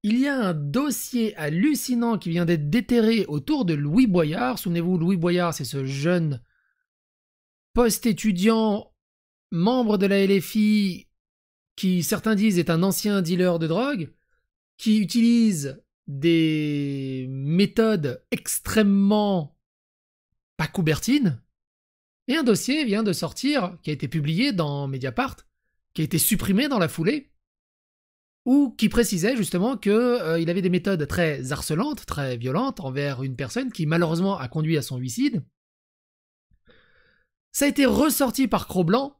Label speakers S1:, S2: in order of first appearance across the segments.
S1: Il y a un dossier hallucinant qui vient d'être déterré autour de Louis Boyard. Souvenez-vous, Louis Boyard, c'est ce jeune post-étudiant, membre de la LFI, qui certains disent est un ancien dealer de drogue, qui utilise des méthodes extrêmement pas coubertines. Et un dossier vient de sortir, qui a été publié dans Mediapart, qui a été supprimé dans la foulée, ou qui précisait justement qu'il avait des méthodes très harcelantes, très violentes envers une personne qui malheureusement a conduit à son suicide. Ça a été ressorti par Cro-Blanc.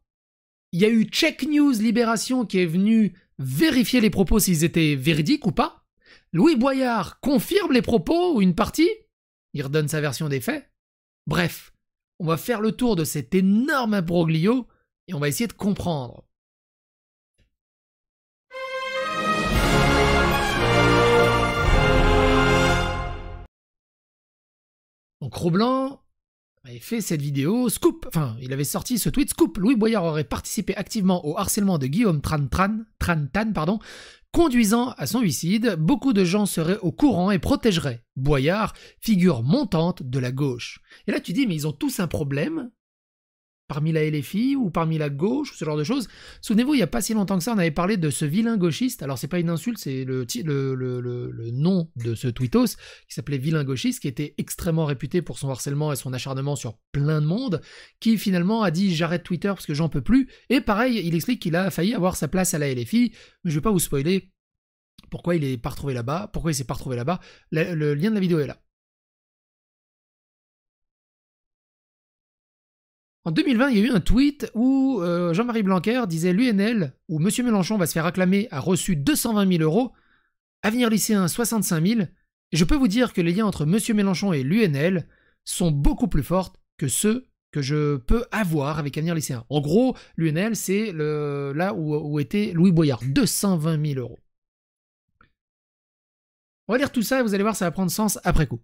S1: Il y a eu Check News Libération qui est venu vérifier les propos s'ils étaient véridiques ou pas. Louis Boyard confirme les propos ou une partie. Il redonne sa version des faits. Bref, on va faire le tour de cet énorme imbroglio et on va essayer de comprendre. Donc Cro-Blanc avait fait cette vidéo, Scoop, enfin il avait sorti ce tweet, Scoop, Louis Boyard aurait participé activement au harcèlement de Guillaume Trantan, conduisant à son suicide. Beaucoup de gens seraient au courant et protégeraient Boyard, figure montante de la gauche. Et là tu dis, mais ils ont tous un problème parmi la LFI ou parmi la gauche, ou ce genre de choses. Souvenez-vous, il n'y a pas si longtemps que ça, on avait parlé de ce vilain gauchiste. Alors, c'est pas une insulte, c'est le nom de ce tweetos, qui s'appelait vilain gauchiste, qui était extrêmement réputé pour son harcèlement et son acharnement sur plein de monde, qui finalement a dit « j'arrête Twitter parce que j'en peux plus ». Et pareil, il explique qu'il a failli avoir sa place à la LFI, mais je vais pas vous spoiler pourquoi il s'est pas retrouvé là-bas. Le lien de la vidéo est là. En 2020, il y a eu un tweet où Jean-Marie Blanquer disait « L'UNL, où M. Mélenchon va se faire acclamer, a reçu 220 000 €, Avenir lycéen 65 000 ». Et je peux vous dire que les liens entre M. Mélenchon et l'UNL sont beaucoup plus forts que ceux que je peux avoir avec Avenir lycéen. En gros, l'UNL, c'est là où était Louis Boyard, 220 000 €. On va lire tout ça et vous allez voir, ça va prendre sens après coup.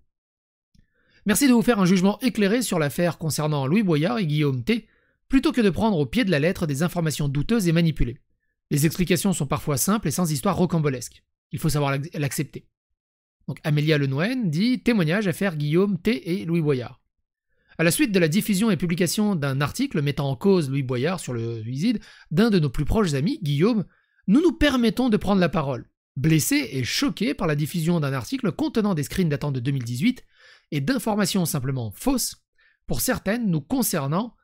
S1: Merci de vous faire un jugement éclairé sur l'affaire concernant Louis Boyard et Guillaume T, plutôt que de prendre au pied de la lettre des informations douteuses et manipulées. Les explications sont parfois simples et sans histoire rocambolesque. Il faut savoir l'accepter. Donc Amélia Lenouen dit « Témoignage, affaire Guillaume T et Louis Boyard ». À la suite de la diffusion et publication d'un article mettant en cause Louis Boyard sur le suicide d'un de nos plus proches amis, Guillaume, nous nous permettons de prendre la parole. Blessés et choqués par la diffusion d'un article contenant des screens datant de 2018 et d'informations simplement fausses, pour certaines nous concernant,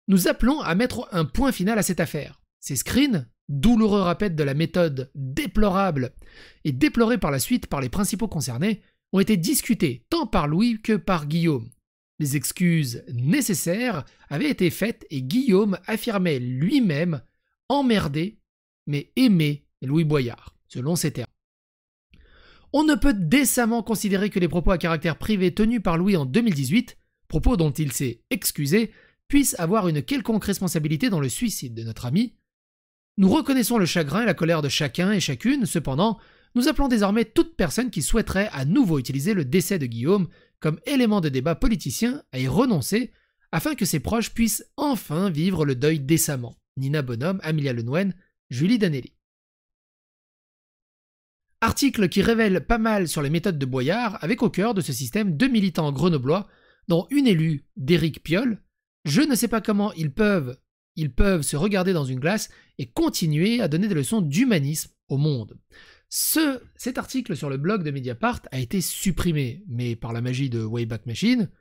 S1: nous appelons à mettre un point final à cette affaire. Ces screens, douloureux rappel de la méthode déplorable et déplorée par la suite par les principaux concernés, ont été discutés tant par Louis que par Guillaume. Les excuses nécessaires avaient été faites et Guillaume affirmait lui-même emmerder mais aimer Louis Boyard, selon ses termes. On ne peut décemment considérer que les propos à caractère privé tenus par Louis en 2018, propos dont il s'est excusé, puissent avoir une quelconque responsabilité dans le suicide de notre ami. Nous reconnaissons le chagrin et la colère de chacun et chacune, cependant, nous appelons désormais toute personne qui souhaiterait à nouveau utiliser le décès de Guillaume comme élément de débat politicien à y renoncer, afin que ses proches puissent enfin vivre le deuil décemment. Nina Bonhomme, Amélia Lenouen, Julie Danelli. Article qui révèle pas mal sur les méthodes de Boyard, avec au cœur de ce système deux militants grenoblois, dont une élue d'Éric Piolle. Je ne sais pas comment ils peuvent se regarder dans une glace et continuer à donner des leçons d'humanisme au monde. Cet article sur le blog de Mediapart a été supprimé, mais par la magie de Wayback Machine,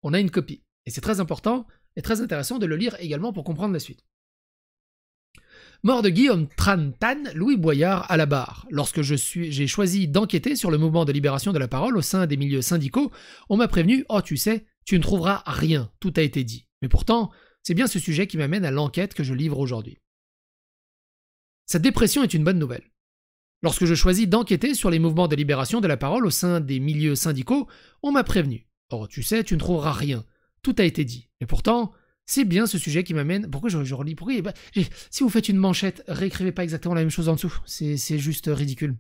S1: on a une copie. Et c'est très important et très intéressant de le lire également pour comprendre la suite. Mort de Guillaume Trantan, Louis Boyard à la barre. Lorsque j'ai choisi d'enquêter sur le mouvement de libération de la parole au sein des milieux syndicaux, on m'a prévenu « Oh, tu sais, tu ne trouveras rien, tout a été dit ». Mais pourtant, c'est bien ce sujet qui m'amène à l'enquête que je livre aujourd'hui. Cette dépression est une bonne nouvelle. Lorsque je choisis d'enquêter sur les mouvements de libération de la parole au sein des milieux syndicaux, on m'a prévenu « Oh, tu sais, tu ne trouveras rien, tout a été dit ». Mais pourtant, c'est bien ce sujet qui m'amène... Pourquoi je relis? Si vous faites une manchette, réécrivez pas exactement la même chose en dessous. C'est juste ridicule.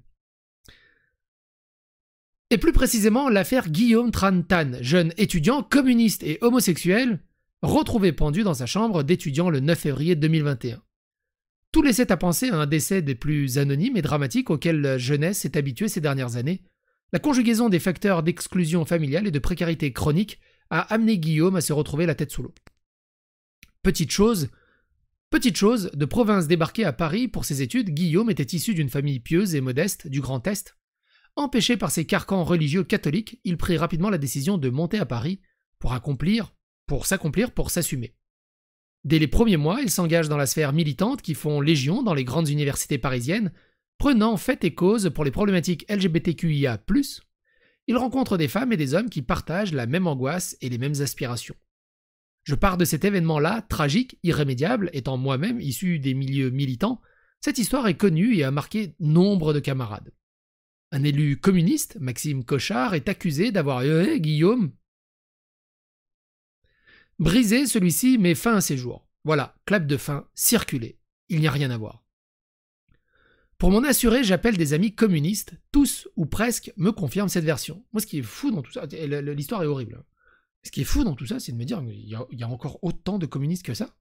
S1: Et plus précisément, l'affaire Guillaume Trantan, jeune étudiant communiste et homosexuel, retrouvé pendu dans sa chambre d'étudiant le 9 février 2021. Tout laissait à penser à un décès des plus anonymes et dramatiques auxquels la jeunesse s'est habituée ces dernières années. La conjugaison des facteurs d'exclusion familiale et de précarité chronique a amené Guillaume à se retrouver la tête sous l'eau. Petite chose, de province débarqué à Paris pour ses études, Guillaume était issu d'une famille pieuse et modeste du Grand Est. Empêché par ses carcans religieux catholiques, il prit rapidement la décision de monter à Paris pour s'assumer. Dès les premiers mois, il s'engage dans la sphère militante qui font légion dans les grandes universités parisiennes, prenant fait et cause pour les problématiques LGBTQIA+. Il rencontre des femmes et des hommes qui partagent la même angoisse et les mêmes aspirations. Je pars de cet événement-là, tragique, irrémédiable, étant moi-même issu des milieux militants. Cette histoire est connue et a marqué nombre de camarades. Un élu communiste, Maxime Cochard, est accusé d'avoir Guillaume. Brisé, celui-ci met fin à ses jours. Voilà, clap de fin, circulé. Il n'y a rien à voir. Pour m'en assurer, j'appelle des amis communistes. Tous, ou presque, me confirment cette version. Moi, ce qui est fou dans tout ça, l'histoire est horrible. Ce qui est fou dans tout ça, c'est de me dire qu'il y a encore autant de communistes que ça.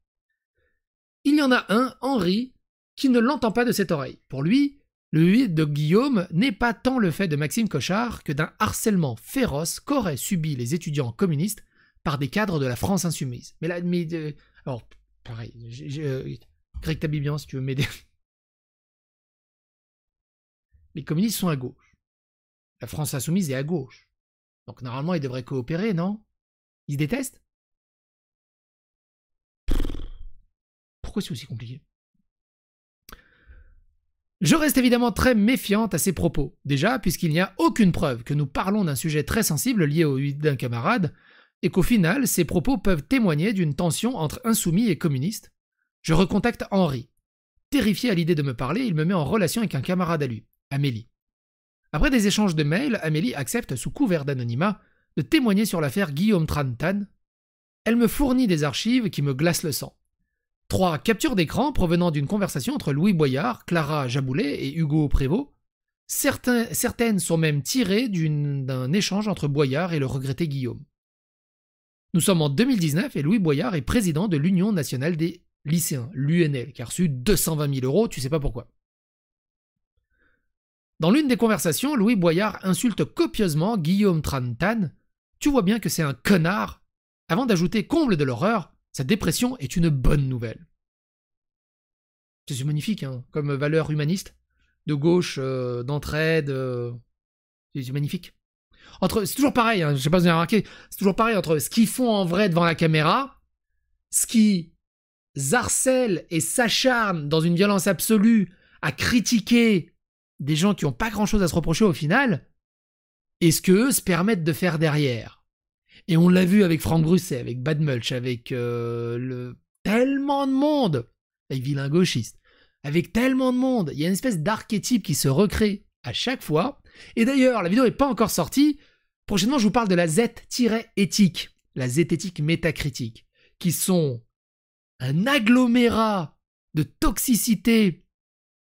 S1: Il y en a un, Henri, qui ne l'entend pas de cette oreille. Pour lui, le huit de Guillaume n'est pas tant le fait de Maxime Cochard que d'un harcèlement féroce qu'auraient subi les étudiants communistes par des cadres de la France insoumise. Alors, pareil, Greg Tabibian, si tu veux m'aider. Les communistes sont à gauche. La France insoumise est à gauche. Donc normalement, ils devraient coopérer, non? Ils se détestent? Pourquoi c'est aussi compliqué? Je reste évidemment très méfiante à ces propos. Déjà, puisqu'il n'y a aucune preuve que nous parlons d'un sujet très sensible lié au huit d'un camarade, et qu'au final, ces propos peuvent témoigner d'une tension entre insoumis et communistes. Je recontacte Henri. Terrifié à l'idée de me parler, il me met en relation avec un camarade à lui, Amélie. Après des échanges de mails, Amélie accepte, sous couvert d'anonymat, de témoigner sur l'affaire Guillaume Trantan. Elle me fournit des archives qui me glacent le sang. 3 captures d'écran provenant d'une conversation entre Louis Boyard, Clara Jaboulet et Hugo Prévost. Certaines sont même tirées d'un échange entre Boyard et le regretté Guillaume. Nous sommes en 2019 et Louis Boyard est président de l'Union nationale des lycéens, l'UNL, qui a reçu 220 000 €, tu sais pas pourquoi. Dans l'une des conversations, Louis Boyard insulte copieusement Guillaume Trantan. Tu vois bien que c'est un connard, avant d'ajouter, comble de l'horreur, sa dépression est une bonne nouvelle. C'est magnifique, hein, comme valeur humaniste, de gauche, d'entraide, c'est magnifique. C'est toujours pareil, hein, je sais pas si vous avez remarqué, c'est toujours pareil entre ce qu'ils font en vrai devant la caméra, ce qui harcèlent et s'acharnent dans une violence absolue à critiquer des gens qui n'ont pas grand-chose à se reprocher au final, et ce qu'eux se permettent de faire derrière. Et on l'a vu avec Franck Brusset, avec Bad Mulch, avec tellement de monde, avec Vilain Gauchiste, avec tellement de monde, il y a une espèce d'archétype qui se recrée à chaque fois. Et d'ailleurs, la vidéo n'est pas encore sortie. Prochainement, je vous parle de la Z-éthique, la Z-éthique métacritique, qui sont un agglomérat de toxicité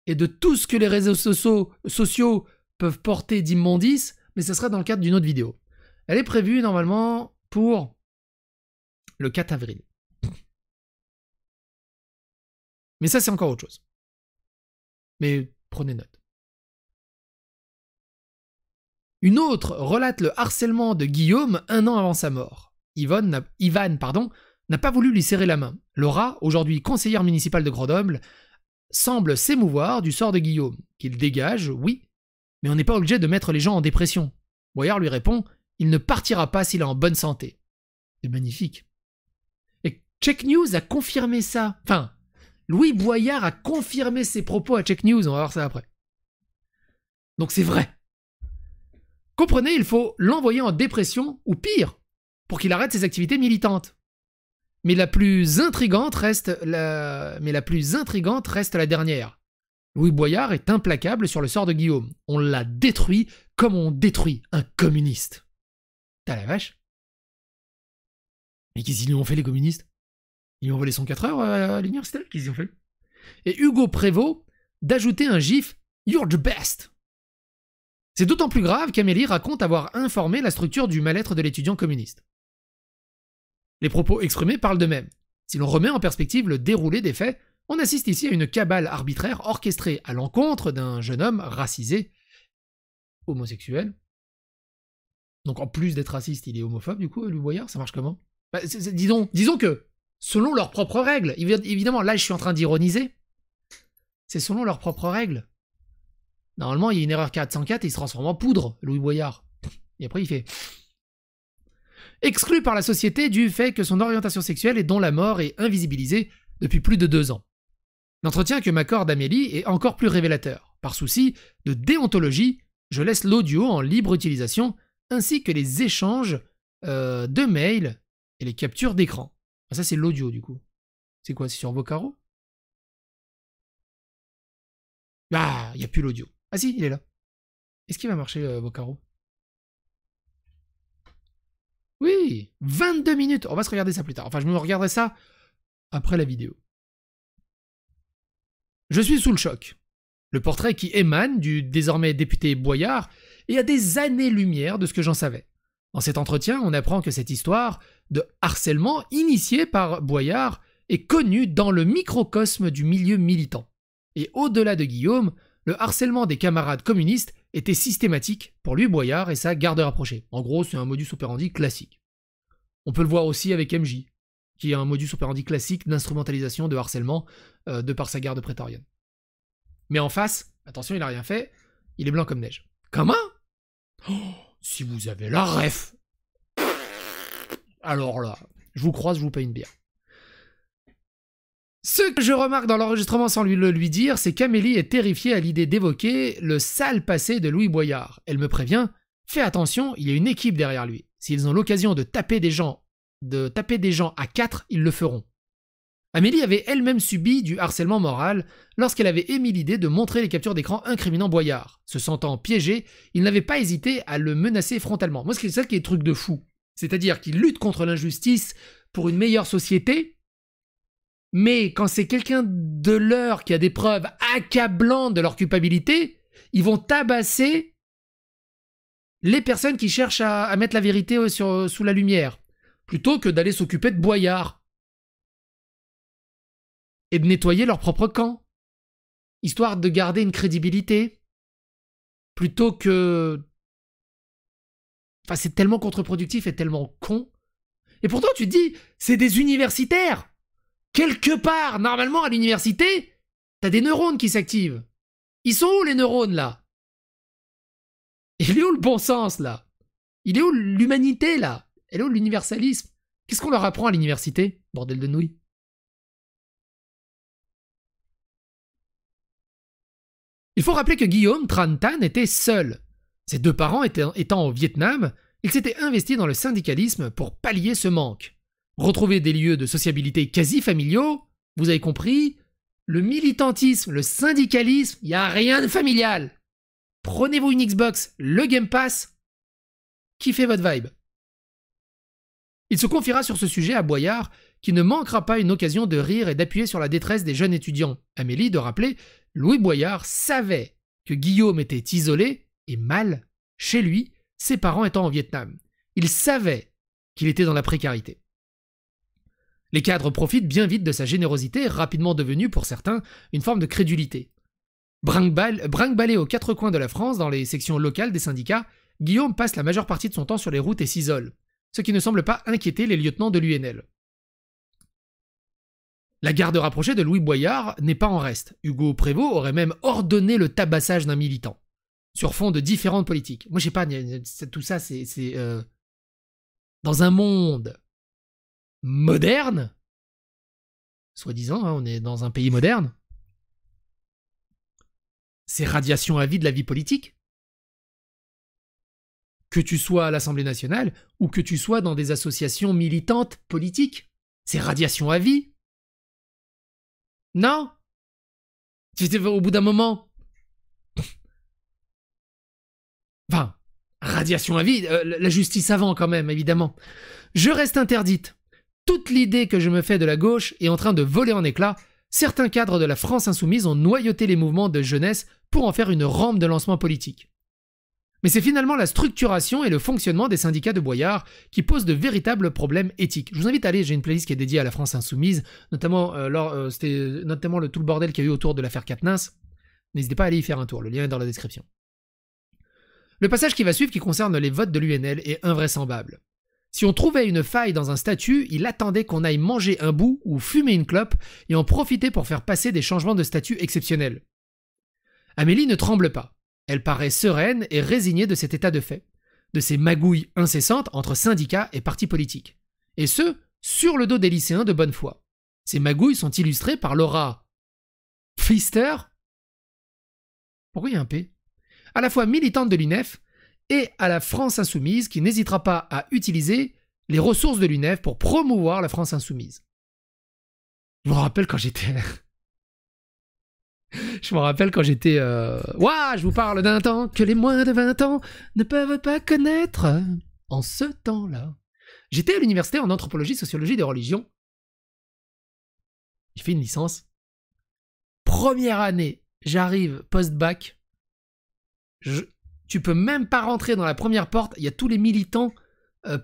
S1: et de tout ce que les réseaux sociaux peuvent porter d'immondices, mais ce sera dans le cadre d'une autre vidéo. Elle est prévue normalement pour le 4 avril. Mais ça, c'est encore autre chose. Mais prenez note. Une autre relate le harcèlement de Guillaume 1 an avant sa mort. Ivan n'a pas voulu lui serrer la main. Laura, aujourd'hui conseillère municipale de Grenoble, semble s'émouvoir du sort de Guillaume, qu'il dégage, oui, mais on n'est pas obligé de mettre les gens en dépression. Boyard lui répond, il ne partira pas s'il est en bonne santé. C'est magnifique. Et Check News a confirmé ça. Enfin, Louis Boyard a confirmé ses propos à Check News, on va voir ça après. Donc c'est vrai. Comprenez, il faut l'envoyer en dépression, ou pire, pour qu'il arrête ses activités militantes. Mais la plus intrigante reste la dernière. Louis Boyard est implacable sur le sort de Guillaume. On l'a détruit comme on détruit un communiste. T'as la vache. Mais qu'est-ce qu'ils lui ont fait, les communistes? Ils lui ont volé son 4 heures à l'université? Qu'est-ce qu'ils ont fait? Et Hugo Prévost d'ajouter un gif « You're the best ». C'est d'autant plus grave qu'Amélie raconte avoir informé la structure du mal-être de l'étudiant communiste. Les propos exprimés parlent d'eux-mêmes. Si l'on remet en perspective le déroulé des faits, On assiste ici à une cabale arbitraire orchestrée à l'encontre d'un jeune homme racisé, homosexuel. Donc en plus d'être raciste, il est homophobe du coup, Louis Boyard, ça marche comment? Disons que, selon leurs propres règles, évidemment là je suis en train d'ironiser, c'est selon leurs propres règles. Normalement il y a une erreur 404 et il se transforme en poudre, Louis Boyard. Et après il fait... Exclu par la société du fait que son orientation sexuelle et dont la mort est invisibilisée depuis plus de 2 ans. L'entretien que m'accorde Amélie est encore plus révélateur. Par souci de déontologie, je laisse l'audio en libre utilisation, ainsi que les échanges de mails et les captures d'écran. Ah, ça, c'est l'audio, du coup. C'est quoi? C'est sur Vocaro? Ah, il n'y a plus l'audio. Ah si, il est là. Est-ce qu'il va marcher, Vocaro? Oui, 22 minutes. On va se regarder ça plus tard. Enfin, je me regarderai ça après la vidéo. Je suis sous le choc. Le portrait qui émane du désormais député Boyard est à des années-lumière de ce que j'en savais. Dans cet entretien, on apprend que cette histoire de harcèlement initiée par Boyard est connue dans le microcosme du milieu militant. Et au-delà de Guillaume, le harcèlement des camarades communistes était systématique pour lui Boyard et sa garde rapprochée. En gros, c'est un modus operandi classique. On peut le voir aussi avec MJ, qui a un modus operandi classique d'instrumentalisation de harcèlement de par sa garde prétorienne. Mais en face, attention, il n'a rien fait, il est blanc comme neige. Comment? Oh, si vous avez la ref! Alors là, je vous croise, je vous paye une bière. Ce que je remarque dans l'enregistrement sans le lui dire, c'est qu'Amélie est terrifiée à l'idée d'évoquer le sale passé de Louis Boyard. Elle me prévient, fais attention, il y a une équipe derrière lui. S'ils ont l'occasion de taper des gens à 4, ils le feront. Amélie avait elle-même subi du harcèlement moral lorsqu'elle avait émis l'idée de montrer les captures d'écran incriminant Boyard. Se sentant piégé, il n'avait pas hésité à le menacer frontalement. Moi, c'est ça qui est truc de fou. C'est-à-dire qu'il lutte contre l'injustice pour une meilleure société, mais quand c'est quelqu'un de leur qui a des preuves accablantes de leur culpabilité, ils vont tabasser les personnes qui cherchent à mettre la vérité sous la lumière, plutôt que d'aller s'occuper de Boyard et de nettoyer leur propre camp, histoire de garder une crédibilité, plutôt que... Enfin, c'est tellement contre-productif et tellement con. Et pourtant, tu te dis, c'est des universitaires. Quelque part, normalement, à l'université, t'as des neurones qui s'activent. Ils sont où, les neurones, là? Il est où le bon sens, là? Il est où l'humanité, là? Elle est où l'universalisme? Qu'est-ce qu'on leur apprend à l'université, bordel de nouilles? Il faut rappeler que Guillaume Tran Tan était seul. Ses 2 parents étant au Vietnam, il s'était investi dans le syndicalisme pour pallier ce manque. Retrouver des lieux de sociabilité quasi familiaux, vous avez compris, le militantisme, le syndicalisme, il n'y a rien de familial. Prenez-vous une Xbox, le Game Pass, kiffez votre vibe. Il se confiera sur ce sujet à Boyard, qui ne manquera pas une occasion de rire et d'appuyer sur la détresse des jeunes étudiants. Amélie de rappeler, Louis Boyard savait que Guillaume était isolé et mal chez lui, ses parents étant au Vietnam. Il savait qu'il était dans la précarité. Les cadres profitent bien vite de sa générosité, rapidement devenue pour certains une forme de crédulité. Brinque-ballé aux 4 coins de la France, dans les sections locales des syndicats, Guillaume passe la majeure partie de son temps sur les routes et s'isole, ce qui ne semble pas inquiéter les lieutenants de l'UNL. La garde rapprochée de Louis Boyard n'est pas en reste. Hugo Prévost aurait même ordonné le tabassage d'un militant, sur fond de différentes politiques. Moi, je sais pas, tout ça, c'est dans un monde moderne, soi-disant, hein, on est dans un pays moderne, c'est radiation à vie de la vie politique. Que tu sois à l'Assemblée nationale ou que tu sois dans des associations militantes politiques, c'est radiation à vie. Non? Au bout d'un moment... Enfin, radiation à vie, la justice avant quand même, évidemment. Je reste interdite. Toute l'idée que je me fais de la gauche est en train de voler en éclats. Certains cadres de la France insoumise ont noyauté les mouvements de jeunesse pour en faire une rampe de lancement politique. Mais c'est finalement la structuration et le fonctionnement des syndicats de boyards qui posent de véritables problèmes éthiques. Je vous invite à aller, j'ai une playlist qui est dédiée à la France insoumise, notamment, c'était notamment tout le bordel qu'il y a eu autour de l'affaire Quatennens. N'hésitez pas à aller y faire un tour, le lien est dans la description. Le passage qui va suivre, qui concerne les votes de l'UNL, est invraisemblable. Si on trouvait une faille dans un statut, il attendait qu'on aille manger un bout ou fumer une clope et en profiter pour faire passer des changements de statut exceptionnels. Amélie ne tremble pas. Elle paraît sereine et résignée de cet état de fait, de ces magouilles incessantes entre syndicats et partis politiques. Et ce, sur le dos des lycéens de bonne foi. Ces magouilles sont illustrées par Laura Pfister. Pourquoi il y a un P? À la fois militante de l'UNEF et à la France insoumise qui n'hésitera pas à utiliser les ressources de l'UNEF pour promouvoir la France insoumise. Je me rappelle quand j'étais... Ouah, je vous parle d'un temps que les moins de 20 ans ne peuvent pas connaître. En ce temps-là. J'étais à l'université en anthropologie, sociologie des religions. J'ai fait une licence. Première année, j'arrive post-bac. Tu peux même pas rentrer dans la première porte. Il y a tous les militants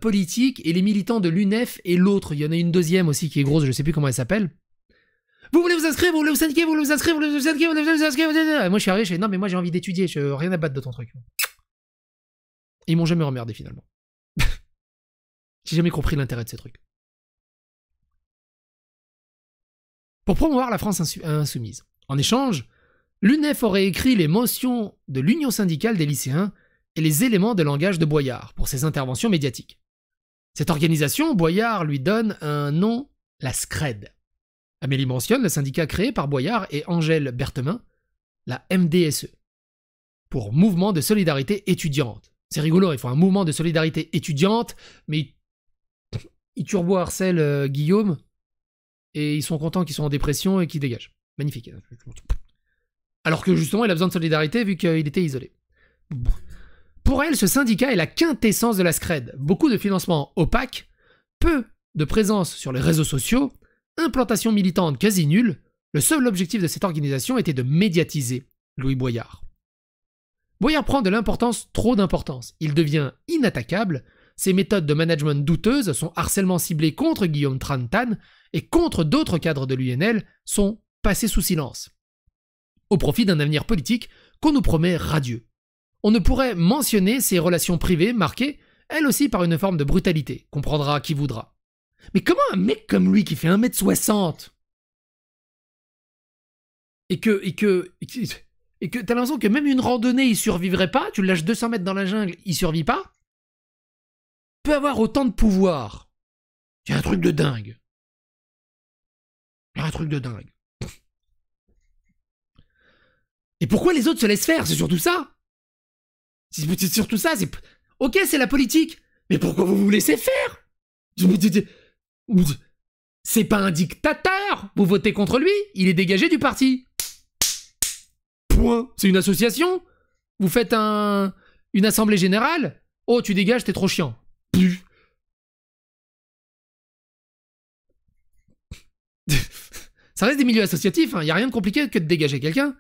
S1: politiques et les militants de l'UNEF et l'autre. Il y en a une deuxième aussi qui est grosse, je sais plus comment elle s'appelle. Vous voulez vous inscrire, vous voulez vous syndiquer, vous voulez vous inscrire, vous voulez vous syndiquer, vous voulez vous inscrire. Moi je suis arrivé, je fais non mais moi j'ai envie d'étudier, je rien à battre de ton truc. Et ils m'ont jamais emmerdé finalement. J'ai jamais compris l'intérêt de ces trucs. Pour promouvoir la France insoumise. En échange, l'UNEF aurait écrit les motions de l'Union syndicale des lycéens et les éléments de langage de Boyard pour ses interventions médiatiques. Cette organisation, Boyard lui donne un nom, la SCRED. Amélie mentionne le syndicat créé par Boyard et Angèle Berthemin, la MDSE, pour Mouvement de Solidarité Étudiante. C'est rigolo, ils font un mouvement de solidarité étudiante, mais ils turbo-harcèlent Guillaume, et ils sont contents qu'ils soient en dépression et qu'ils dégagent. Magnifique. Alors que justement, il a besoin de solidarité vu qu'il était isolé. Pour elle, ce syndicat est la quintessence de la SCRED. Beaucoup de financements opaques, peu de présence sur les réseaux sociaux, implantation militante quasi nulle, le seul objectif de cette organisation était de médiatiser Louis Boyard. Boyard prend de l'importance, trop d'importance. Il devient inattaquable, ses méthodes de management douteuses, son harcèlement ciblé contre Guillaume Trantan et contre d'autres cadres de l'UNL sont passés sous silence, au profit d'un avenir politique qu'on nous promet radieux. On ne pourrait mentionner ses relations privées marquées, elles aussi par une forme de brutalité, comprendra qui voudra. Mais comment un mec comme lui qui fait 1m60 et que t'as l'impression que même une randonnée il survivrait pas, tu le lâches 200 mètres dans la jungle, il survit pas, peut avoir autant de pouvoir? C'est un truc de dingue. Un truc de dingue. Et pourquoi les autres se laissent faire? C'est surtout ça. C'est surtout ça. Ok, c'est la politique. Mais pourquoi vous vous laissez faire? C'est pas un dictateur. Vous votez contre lui, il est dégagé du parti. Point. C'est une association. Vous faites une assemblée générale. Oh, tu dégages, t'es trop chiant. Ça reste des milieux associatifs, hein. Y a rien de compliqué que de dégager quelqu'un.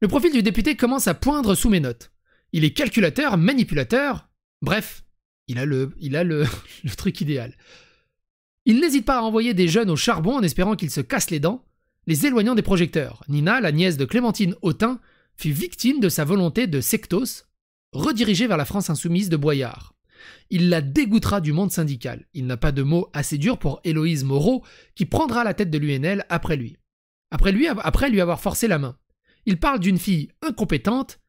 S1: Le profil du député commence à poindre sous mes notes. Il est calculateur, manipulateur, bref, il a le truc idéal. Il n'hésite pas à envoyer des jeunes au charbon en espérant qu'ils se cassent les dents, les éloignant des projecteurs. Nina, la nièce de Clémentine Autain, fut victime de sa volonté de sectos, redirigée vers la France insoumise de Boyard. Il la dégoûtera du monde syndical. Il n'a pas de mots assez durs pour Héloïse Moreau, qui prendra la tête de l'UNL après lui. Après lui avoir forcé la main. Il parle d'une fille incompétente,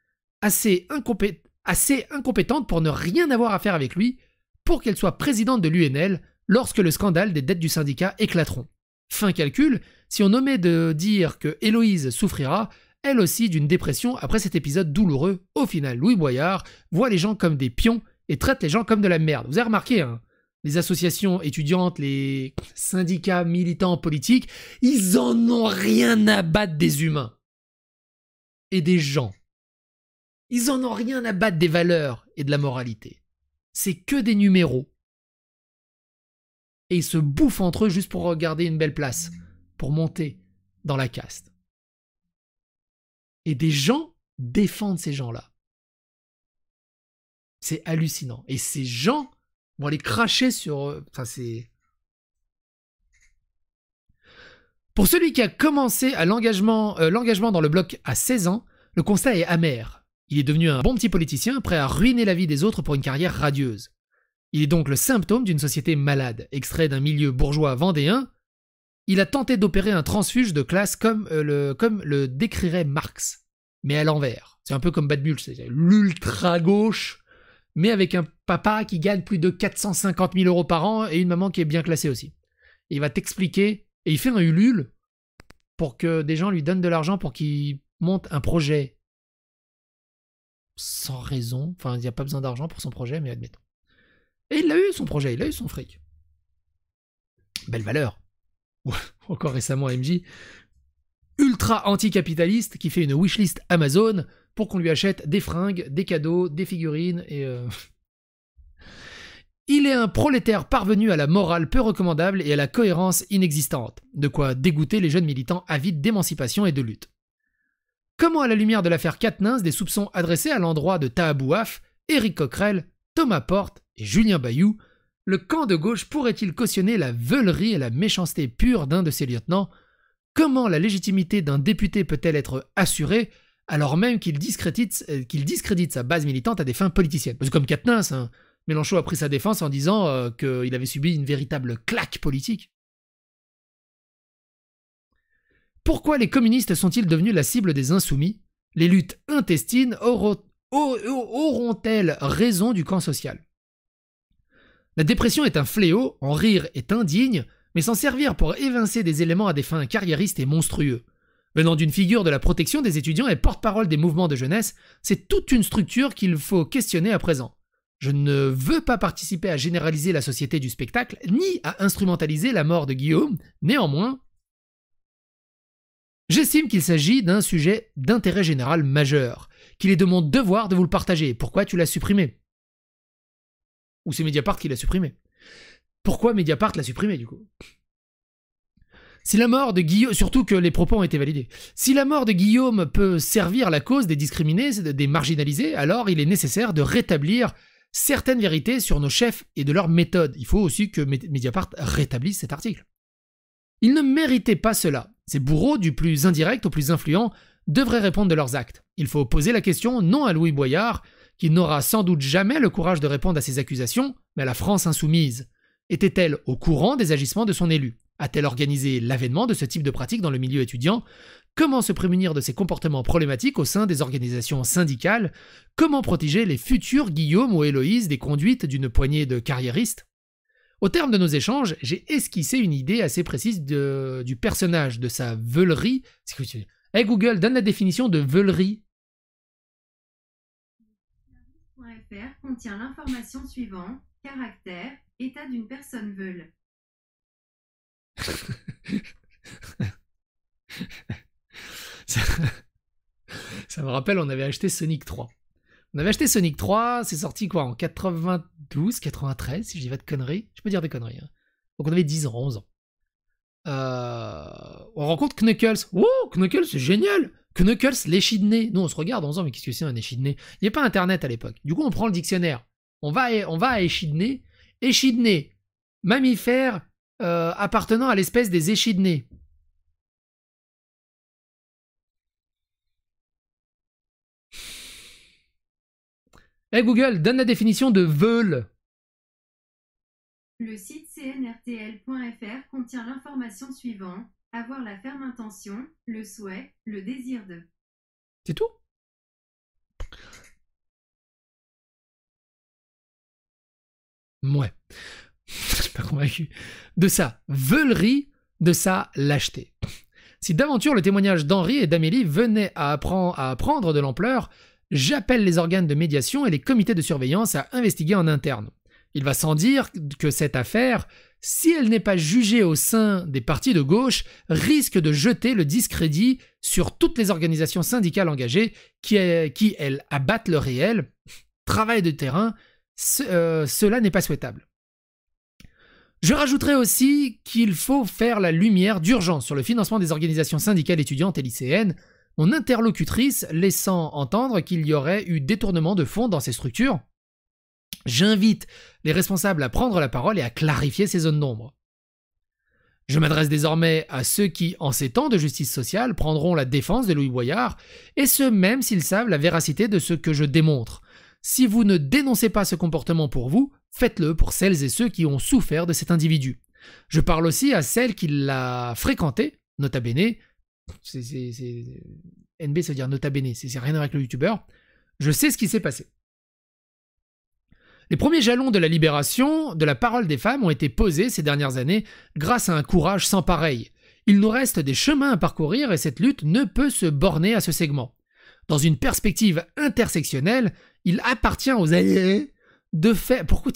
S1: assez incompétente pour ne rien avoir à faire avec lui, pour qu'elle soit présidente de l'UNL lorsque le scandale des dettes du syndicat éclateront. Fin calcul, si on omet de dire que Héloïse souffrira, elle aussi, d'une dépression après cet épisode douloureux, au final, Louis Boyard voit les gens comme des pions et traite les gens comme de la merde. Vous avez remarqué, hein, les associations étudiantes, les syndicats militants politiques, ils en ont rien à battre des humains. Et des gens. Ils en ont rien à battre des valeurs et de la moralité. C'est que des numéros. Et ils se bouffent entre eux juste pour regarder une belle place, pour monter dans la caste. Et des gens défendent ces gens-là. C'est hallucinant. Et ces gens vont aller cracher sur... Enfin, c'est... Pour celui qui a commencé à l'engagement dans le bloc à 16 ans, le constat est amer. Il est devenu un bon petit politicien, prêt à ruiner la vie des autres pour une carrière radieuse. Il est donc le symptôme d'une société malade, extrait d'un milieu bourgeois vendéen. Il a tenté d'opérer un transfuge de classe comme le décrirait Marx, mais à l'envers. C'est un peu comme Bad Mulch, c'est l'ultra-gauche, mais avec un papa qui gagne plus de 450 000 € par an et une maman qui est bien classée aussi. Et il va t'expliquer, et il fait un Ulule pour que des gens lui donnent de l'argent pour qu'il monte un projet sans raison. Enfin, il n'y a pas besoin d'argent pour son projet, mais admettons. Et il a eu son projet, il a eu son fric. Belle valeur. Encore récemment, MJ, ultra anticapitaliste qui fait une wishlist Amazon pour qu'on lui achète des fringues, des cadeaux, des figurines et... Il est un prolétaire parvenu à la morale peu recommandable et à la cohérence inexistante, de quoi dégoûter les jeunes militants avides d'émancipation et de lutte. Comment, à la lumière de l'affaire Quatennens, des soupçons adressés à l'endroit de Taha Bouaf, Éric Coquerel, Thomas Porte et Julien Bayou, le camp de gauche pourrait-il cautionner la veulerie et la méchanceté pure d'un de ses lieutenants? Comment la légitimité d'un député peut-elle être assurée alors même qu'il discrédite sa base militante à des fins politiciennes? Parce que comme Quatennens, hein, Mélenchon a pris sa défense en disant qu'il avait subi une véritable claque politique. Pourquoi les communistes sont-ils devenus la cible des insoumis? Les luttes intestines auront-elles raison du camp social? La dépression est un fléau, en rire est indigne, mais s'en servir pour évincer des éléments à des fins carriéristes est monstrueux. Venant d'une figure de la protection des étudiants et porte-parole des mouvements de jeunesse, c'est toute une structure qu'il faut questionner à présent. Je ne veux pas participer à généraliser la société du spectacle, ni à instrumentaliser la mort de Guillaume, néanmoins, j'estime qu'il s'agit d'un sujet d'intérêt général majeur, qu'il est de mon devoir de vous le partager. Pourquoi tu l'as supprimé? Ou c'est Mediapart qui l'a supprimé? Pourquoi Mediapart l'a supprimé du coup? Si la mort de Guillaume, surtout que les propos ont été validés, si la mort de Guillaume peut servir la cause des discriminés, des marginalisés, alors il est nécessaire de rétablir certaines vérités sur nos chefs et de leurs méthodes. Il faut aussi que Mediapart rétablisse cet article. Ils ne méritaient pas cela. Ces bourreaux, du plus indirect au plus influent, devraient répondre de leurs actes. Il faut poser la question non à Louis Boyard, qui n'aura sans doute jamais le courage de répondre à ces accusations, mais à la France insoumise. Était-elle au courant des agissements de son élu? A-t-elle organisé l'avènement de ce type de pratique dans le milieu étudiant? Comment se prémunir de ces comportements problématiques au sein des organisations syndicales? Comment protéger les futurs Guillaume ou Héloïse des conduites d'une poignée de carriéristes? Au terme de nos échanges, j'ai esquissé une idée assez précise du personnage, de sa veulerie. Hey Google, donne la définition de veulerie.
S2: .fr contient l'information suivante: caractère, état d'une personne veule.
S1: Ça me rappelle, on avait acheté Sonic 3. On avait acheté Sonic 3, c'est sorti quoi, en 92, 93, si je dis pas de conneries. Je peux dire des conneries. Hein. Donc on avait 10 ans, 11 ans. On rencontre Knuckles. Oh, Knuckles, c'est génial! Knuckles, l'échidné. Nous, on se regarde en disant, mais qu'est-ce que c'est un échidné? Il n'y a pas Internet à l'époque. Du coup, on prend le dictionnaire. On va à échidné. Échidné, mammifère appartenant à l'espèce des échidnés. Hey Google, donne la définition de veule.
S2: Le site cnrtl.fr contient l'information suivante: avoir la ferme intention, le souhait, le désir de.
S1: C'est tout? Ouais. Je suis pas convaincu. De sa veulerie, de sa lâcheté. Si d'aventure le témoignage d'Henri et d'Amélie venait à prendre de l'ampleur, j'appelle les organes de médiation et les comités de surveillance à investiguer en interne. Il va sans dire que cette affaire, si elle n'est pas jugée au sein des partis de gauche, risque de jeter le discrédit sur toutes les organisations syndicales engagées qui elles, abattent le réel. Travail de terrain, cela n'est pas souhaitable. Je rajouterai aussi qu'il faut faire la lumière d'urgence sur le financement des organisations syndicales étudiantes et lycéennes. mon interlocutrice laissant entendre qu'il y aurait eu détournement de fonds dans ces structures. J'invite les responsables à prendre la parole et à clarifier ces zones d'ombre. Je m'adresse désormais à ceux qui, en ces temps de justice sociale, prendront la défense de Louis Boyard, et ce même s'ils savent la véracité de ce que je démontre. Si vous ne dénoncez pas ce comportement pour vous, faites-le pour celles et ceux qui ont souffert de cet individu. Je parle aussi à celles qui l'a fréquenté, nota bene, NB ça veut dire nota bene, c'est rien à voir avec le youtubeur, je sais ce qui s'est passé. Les premiers jalons de la libération de la parole des femmes ont été posés ces dernières années grâce à un courage sans pareil. Il nous reste des chemins à parcourir et cette lutte ne peut se borner à ce segment. Dans une perspective intersectionnelle, il appartient aux alliés de faire... Pourquoi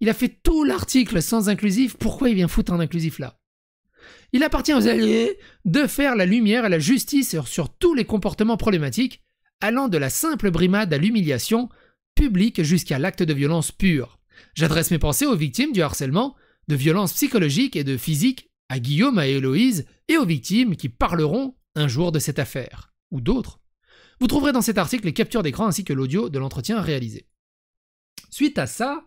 S1: il a fait tout l'article sans inclusif, pourquoi il vient foutre un inclusif là? Il appartient aux alliés de faire la lumière et la justice sur tous les comportements problématiques, allant de la simple brimade à l'humiliation publique jusqu'à l'acte de violence pure. J'adresse mes pensées aux victimes du harcèlement, de violences psychologiques et de physiques, à Guillaume, à Héloïse et aux victimes qui parleront un jour de cette affaire, ou d'autres. Vous trouverez dans cet article les captures d'écran ainsi que l'audio de l'entretien réalisé. Suite à ça,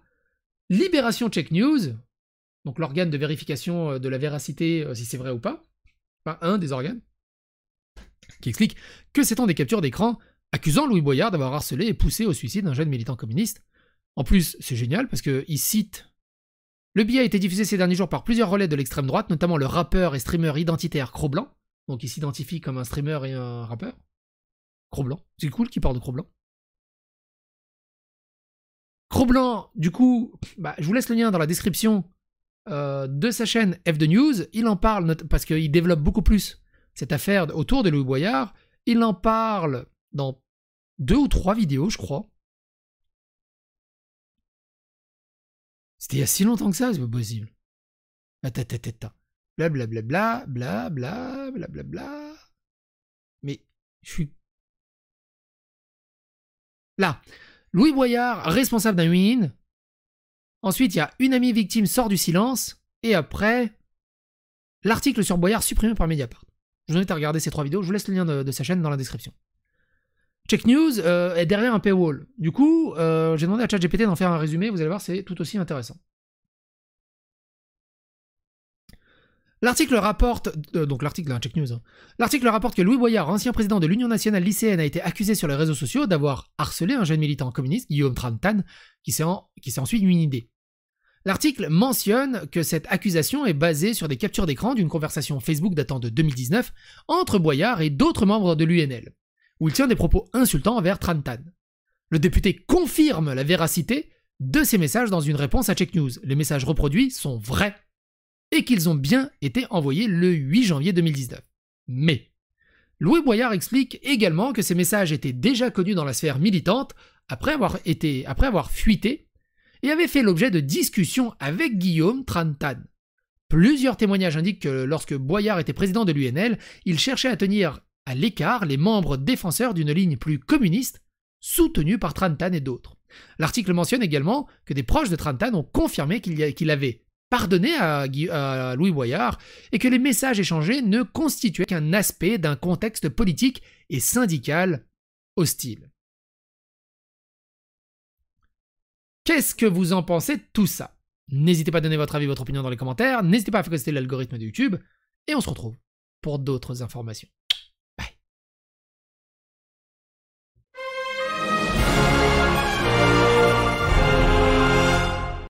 S1: Libération Check News, donc l'organe de vérification de la véracité si c'est vrai ou pas, enfin un des organes, qui explique que c'est des captures d'écran accusant Louis Boyard d'avoir harcelé et poussé au suicide un jeune militant communiste. En plus, c'est génial parce qu'il cite... Le billet a été diffusé ces derniers jours par plusieurs relais de l'extrême droite, notamment le rappeur et streamer identitaire Cro-Blanc, donc il s'identifie comme un streamer et un rappeur. Cro-Blanc, c'est cool qu'il parle de Cro-Blanc. Cro-Blanc, du coup, je vous laisse le lien dans la description de sa chaîne F de News. Il en parle parce qu'il développe beaucoup plus cette affaire autour de Louis Boyard. Il en parle dans 2 ou 3 vidéos, je crois. C'était il y a si longtemps que ça, c'est pas possible. Blablabla, blablabla, blablabla. Mais je suis... Là, Louis Boyard, responsable d'un win. Ensuite, il y a une amie victime sort du silence. Et après, l'article sur Boyard supprimé par Mediapart. Je vous invite à regarder ces 3 vidéos. Je vous laisse le lien de sa chaîne dans la description. Check News est derrière un paywall. Du coup, j'ai demandé à ChatGPT d'en faire un résumé. Vous allez voir, c'est tout aussi intéressant. L'article rapporte, donc l'article Check News, hein. L'article rapporte que Louis Boyard, ancien président de l'Union nationale lycéenne, a été accusé sur les réseaux sociaux d'avoir harcelé un jeune militant communiste, Guillaume Tran-Tan, qui s'est ensuite mis une idée. L'article mentionne que cette accusation est basée sur des captures d'écran d'une conversation Facebook datant de 2019 entre Boyard et d'autres membres de l'UNL, où il tient des propos insultants envers Tran-Tan. Le député confirme la véracité de ces messages dans une réponse à Check News. Les messages reproduits sont vrais et qu'ils ont bien été envoyés le 8 janvier 2019. Mais Louis Boyard explique également que ces messages étaient déjà connus dans la sphère militante après avoir fuité et avaient fait l'objet de discussions avec Guillaume Tran-Tan. Plusieurs témoignages indiquent que lorsque Boyard était président de l'UNL, il cherchait à tenir à l'écart les membres défenseurs d'une ligne plus communiste, soutenue par Tran-Tan et d'autres. L'article mentionne également que des proches de Tran-Tan ont confirmé qu'il avait pardonné à Louis Boyard et que les messages échangés ne constituaient qu'un aspect d'un contexte politique et syndical hostile. Qu'est-ce que vous en pensez de tout ça? N'hésitez pas à donner votre avis, votre opinion dans les commentaires, n'hésitez pas à faire tester l'algorithme de YouTube, et on se retrouve pour d'autres informations.